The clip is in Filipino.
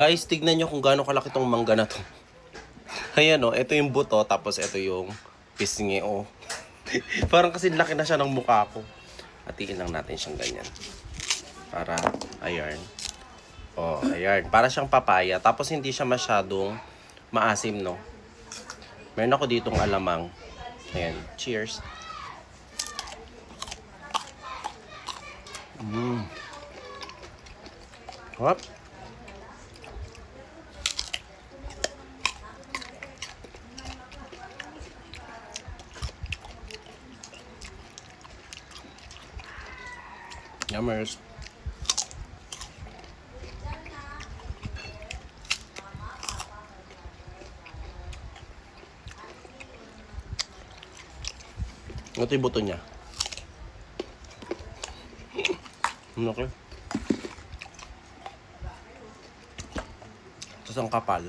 Guys, tignan nyo kung gaano kalaki tong mangga na to. Ayan o, ito yung buto, tapos ito yung pisngi o. Parang kasi laki na siya ng mukha ko. Hatiin lang natin siyang ganyan. Para, ayan. O, ayan. Para siyang papaya. Tapos hindi siya masyadong maasim, no? Meron ako ditong alamang. Ayan. Cheers. Hop. Yummers. Ito yung buto niya. Okay. Tapos ang kapal.